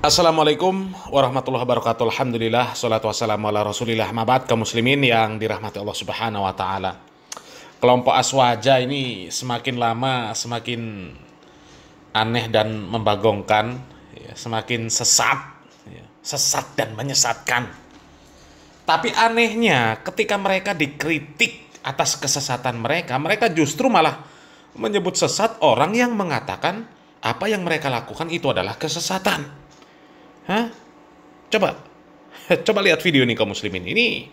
Assalamualaikum warahmatullahi wabarakatuh. Alhamdulillah, salatu wassalamu ala rasulillah. Mabat kaum muslimin yang dirahmati Allah subhanahu wa ta'ala. Kelompok Aswaja ini semakin lama semakin aneh dan membagongkan, ya, semakin sesat, ya, sesat dan menyesatkan. Tapi anehnya ketika mereka dikritik atas kesesatan mereka, mereka justru malah menyebut sesat orang yang mengatakan apa yang mereka lakukan itu adalah kesesatan. Hah? Coba coba lihat video nih kaum muslimin. Ini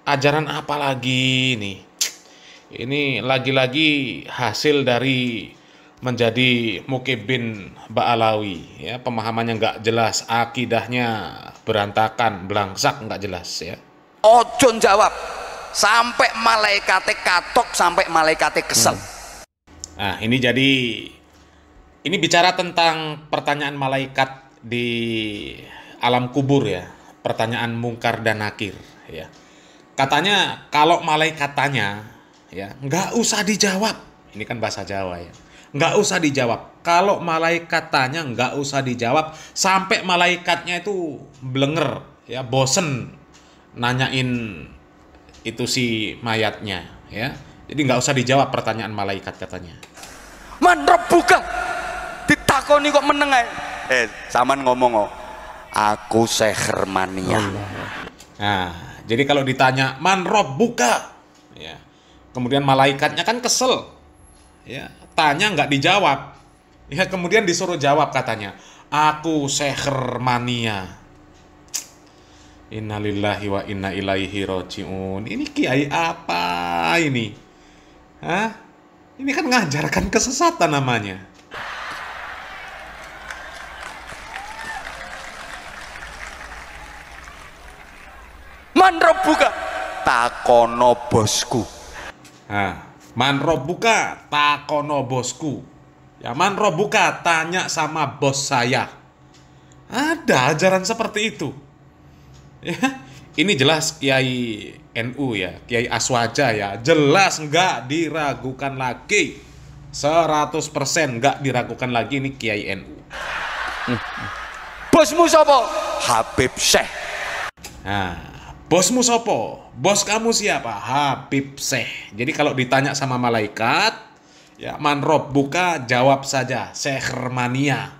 ajaran apa lagi nih? Ini lagi-lagi hasil dari menjadi Mukibin Ba'alawi, ya, pemahamannya nggak jelas, akidahnya berantakan, belangsak, nggak jelas, ya. Ojo jawab sampai malaikate katok, sampai malaikate kesel. Nah, ini bicara tentang pertanyaan malaikat di alam kubur, ya, pertanyaan mungkar dan nakir, ya. Katanya kalau malaikat tanya, ya, nggak usah dijawab. Ini kan bahasa Jawa, ya, nggak usah dijawab. Kalau malaikat tanya nggak usah dijawab sampai malaikatnya itu blenger, ya, bosen nanyain itu si mayatnya, ya. Jadi nggak usah dijawab pertanyaan malaikat katanya. Man rebuka ditakoni kok meneng ae. Saman ngomong kok, aku seher mania. Nah, jadi kalau ditanya man buka, ya, kemudian malaikatnya kan kesel, ya, tanya nggak dijawab, ya, kemudian disuruh jawab katanya, aku seher mania. Innalillahi wa inna ilaihi rojiun. Ini kiai apa ini? Hah? Ini kan ngajarkan kesesatan namanya. Man rebuka takono bosku. Nah, man buka takono bosku. Ya, man buka tanya sama bos saya. Ada ajaran seperti itu. Ya, ini jelas Kiai NU, ya, Kiai Aswaja, ya, jelas nggak diragukan lagi, 100% nggak diragukan lagi, ini Kiai NU. Bosmu sapa? Habib Syekh. Nah, bosmu sopo? Bos kamu siapa? Habib Syekh. Jadi kalau ditanya sama malaikat, ya, man buka jawab saja seher mania,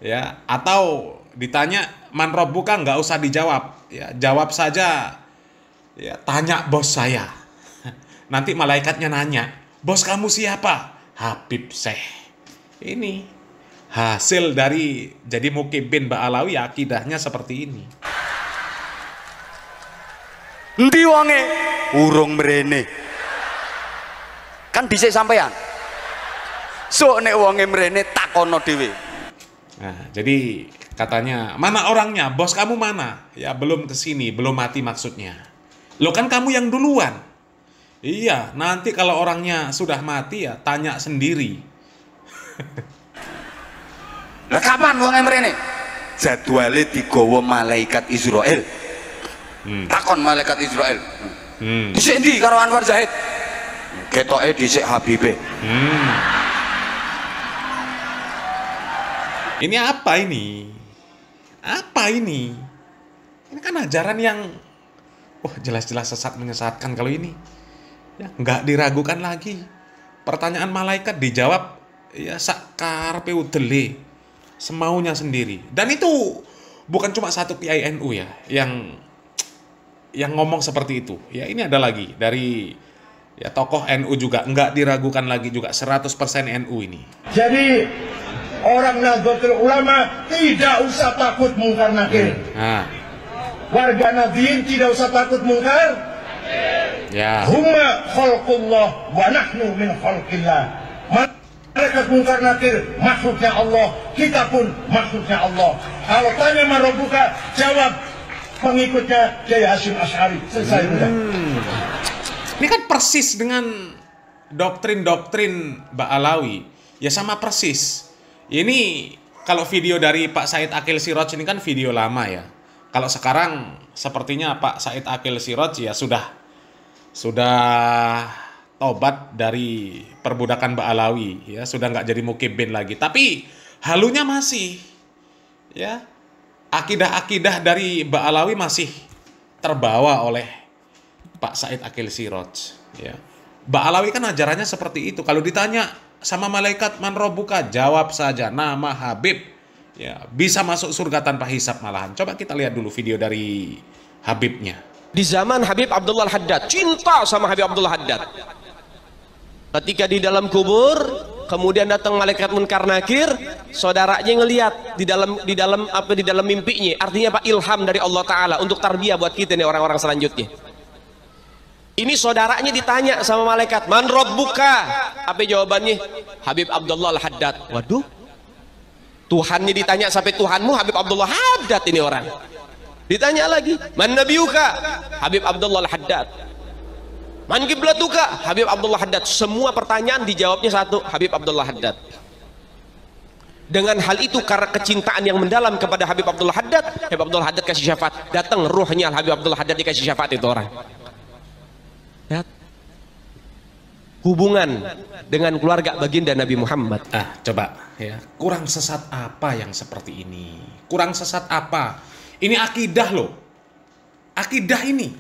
ya, atau ditanya man buka nggak usah dijawab, ya, jawab saja, ya, tanya bos saya. Nanti malaikatnya nanya, bos kamu siapa? Habib Syekh. Ini hasil dari jadi Mukibin Ba'alawi, akidahnya seperti ini. Endi wonge? Urung mrene. Kan dhisik sampean. Sok nek wonge mrene takono dhewe. Nah, jadi katanya, mana orangnya? Bos kamu mana? Ya, belum kesini, belum mati maksudnya. Lo kan kamu yang duluan. Iya, nanti kalau orangnya sudah mati, ya, tanya sendiri. Lah kapan wonge mrene? Jadwale digawa malaikat Israel. Takon malaikat Israel. Dhisik ndi karo Anwar Zahid? Ketoke dhisik Habibe. Ini apa ini? Apa ini? Ini kan ajaran yang, wah, jelas-jelas sesat menyesatkan kalau ini. Ya, nggak diragukan lagi. Pertanyaan malaikat dijawab, ya, sakar peudele, semaunya sendiri. Dan itu bukan cuma satu Kiai NU, ya, yang ngomong seperti itu. Ya, ini ada lagi dari, ya, tokoh NU juga, nggak diragukan lagi juga, 100% NU ini. Jadi orang Nahdlatul Ulama tidak usah takut mungkar nakir. Nah, Warga Nahdliyin tidak usah takut mungkar. ya. Huma khalqullah wa nahnu min khalqillah. Malaikat mungkar nakir maksudnya Allah, kita pun maksudnya Allah. Kalau tanya marobuka, jawab pengikutnya Kiai Hasyim Asy'ari. Selesai udah. Ini kan persis dengan doktrin-doktrin Ba'alawi. Ya, sama persis. Ini kalau video dari Pak Said Akil Siraj ini kan video lama, ya. Kalau sekarang sepertinya Pak Said Akil Siraj, ya, sudah tobat dari perbudakan Ba'alawi, ya, sudah nggak jadi Mukibin lagi. Tapi halunya masih, ya, akidah-akidah dari Ba'alawi masih terbawa oleh Pak Said Akil Siraj. Ya. Ba'alawi kan ajarannya seperti itu. Kalau ditanya sama malaikat man robbuka, jawab saja nama Habib. Ya, bisa masuk surga tanpa hisab malahan. Coba kita lihat dulu video dari Habibnya. Di zaman Habib Abdullah Al-Haddad, cinta sama Habib Abdullah Haddad. Ketika di dalam kubur, kemudian datang malaikat Munkar Nakir, saudaranya ngelihat di dalam mimpinya. Artinya apa? Ilham dari Allah Taala untuk tarbiyah buat kita nih orang-orang selanjutnya. Ini saudaranya ditanya sama malaikat, man robbuka? Apa jawabannya? Habib Abdullah Al-Haddad. Waduh, Tuhannya ditanya sampai Tuhanmu Habib Abdullah Haddad ini orang. Ditanya lagi, man nabiyuka? Habib Abdullah Al-Haddad. Man kiblatuka? Habib Abdullah Haddad. Semua pertanyaan dijawabnya satu, Habib Abdullah Haddad. Dengan hal itu, karena kecintaan yang mendalam kepada Habib Abdullah Haddad, Habib Abdullah Haddad kasih syafaat. Datang ruhnya Habib Abdullah Haddad dikasih syafaat itu orang. Lihat. Hubungan dengan keluarga baginda Nabi Muhammad. Coba ya, kurang sesat apa yang seperti ini? Kurang sesat apa? Ini akidah loh. Akidah ini.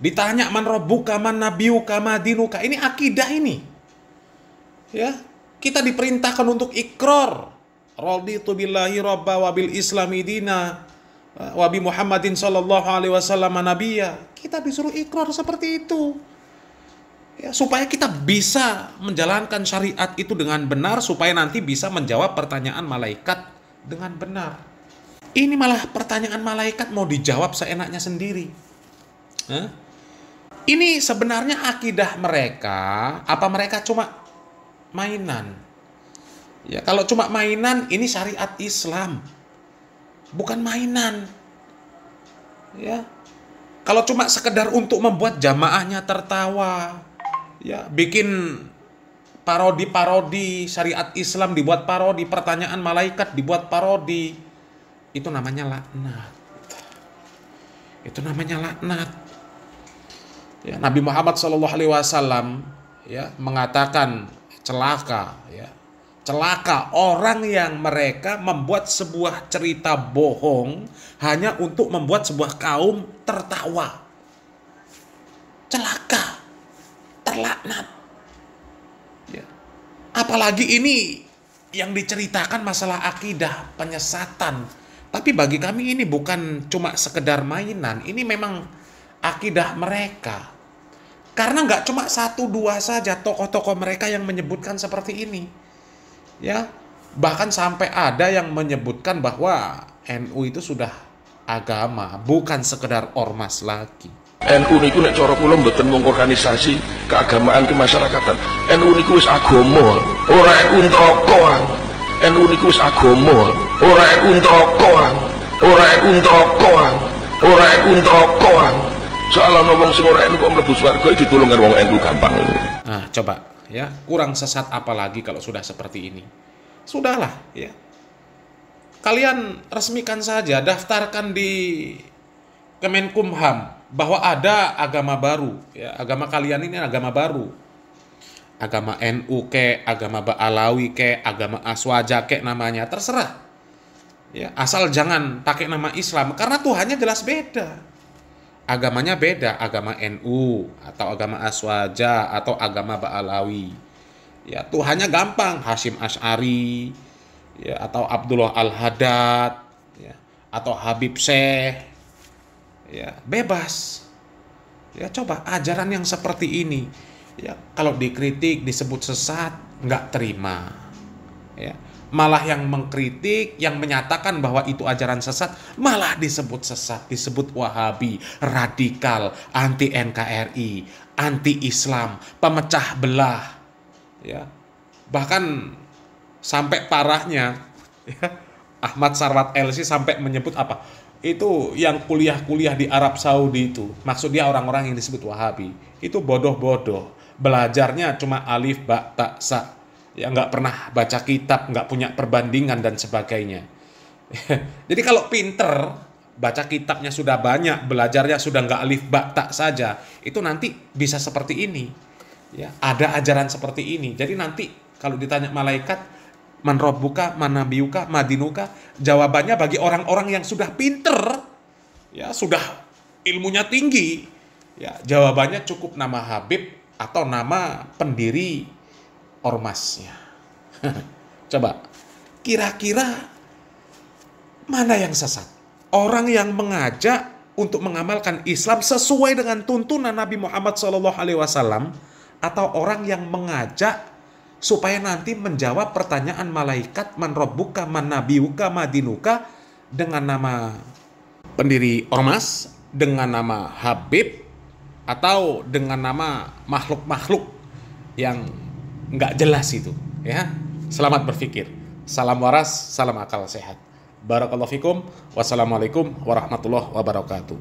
Ditanya man robbuka, man nabiyuka, ma dinuka. Ini akidah ini. Ya, kita diperintahkan untuk ikrar. Raditu billahi robba wa bil islami dina wa bi Muhammadin sallallahu alaihi wasallam nabiyya. Kita disuruh ikrar seperti itu. Ya, supaya kita bisa menjalankan syariat itu dengan benar, supaya nanti bisa menjawab pertanyaan malaikat dengan benar. Ini malah pertanyaan malaikat mau dijawab seenaknya sendiri. Ini sebenarnya akidah mereka, apa mereka cuma mainan? Ya, kalau cuma mainan, ini syariat Islam, bukan mainan. Ya, kalau cuma sekedar untuk membuat jamaahnya tertawa, ya, bikin parodi-parodi syariat Islam, dibuat parodi, pertanyaan malaikat dibuat parodi, itu namanya laknat. Itu namanya laknat. Ya, Nabi Muhammad SAW ya mengatakan celaka, ya, celaka orang yang mereka membuat sebuah cerita bohong hanya untuk membuat sebuah kaum tertawa. Celaka, terlaknat. Ya. Apalagi ini yang diceritakan masalah akidah, penyesatan. Tapi bagi kami ini bukan cuma sekedar mainan. Ini memang akidah mereka. Karena nggak cuma satu dua saja tokoh-tokoh mereka yang menyebutkan seperti ini. Ya, bahkan sampai ada yang menyebutkan bahwa NU itu sudah agama, bukan sekedar ormas lagi. NU niku nek cara kula mboten mung organisasi keagamaan kemasyarakatan. NU niku wis agama, ora NU tokoan. NU niku wis agama, ora NU tokoan, ora NU tokoan, ora NU tokoan. Soalnya wong sing ora NU kok mlebu swarga ditulung karo wong NU gampang. Nah, coba ya, kurang sesat apa lagi kalau sudah seperti ini. Sudahlah ya. Kalian resmikan saja, daftarkan di Kemenkumham bahwa ada agama baru, ya, agama kalian ini agama baru. Agama NU ke, agama Ba'alawi ke, agama Aswaja ke namanya, terserah. Ya, asal jangan pakai nama Islam karena Tuhannya jelas beda. Agamanya beda, agama NU atau agama Aswaja atau agama Ba'alawi. Ya, Tuhannya gampang, Hasyim Asy'ari, ya, atau Abdullah Al-Haddad, ya, atau Habib Syekh. Ya, bebas. Ya, coba ajaran yang seperti ini, ya, kalau dikritik disebut sesat, nggak terima. Ya, malah yang mengkritik, yang menyatakan bahwa itu ajaran sesat, malah disebut sesat, disebut Wahabi, radikal, anti NKRI, anti Islam, pemecah belah. Ya, bahkan sampai parahnya, ya, Ahmad Sarwat LC sampai menyebut apa? Itu yang kuliah-kuliah di Arab Saudi itu, maksud dia orang-orang yang disebut Wahabi, itu bodoh-bodoh, belajarnya cuma alif, ba, ta, sa, ya, nggak pernah baca kitab, nggak punya perbandingan dan sebagainya. Jadi kalau pinter, baca kitabnya sudah banyak, belajarnya sudah nggak alif, ba, ta saja, itu nanti bisa seperti ini. Ya, ada ajaran seperti ini. Jadi nanti kalau ditanya malaikat, man rabbuka, man nabiyuka, madinuka? Jawabannya bagi orang-orang yang sudah pinter, ya sudah ilmunya tinggi, ya jawabannya cukup nama Habib atau nama pendiri ormasnya. Coba, kira-kira mana yang sesat? Orang yang mengajak untuk mengamalkan Islam sesuai dengan tuntunan Nabi Muhammad SAW, atau orang yang mengajak supaya nanti menjawab pertanyaan malaikat man rabbuka, man nabiyuka, madinuka dengan nama pendiri ormas, dengan nama Habib, atau dengan nama makhluk-makhluk yang nggak jelas itu, ya. Selamat berpikir. Salam waras, salam akal sehat. Barakallahu fikum. Wassalamualaikum warahmatullahi wabarakatuh.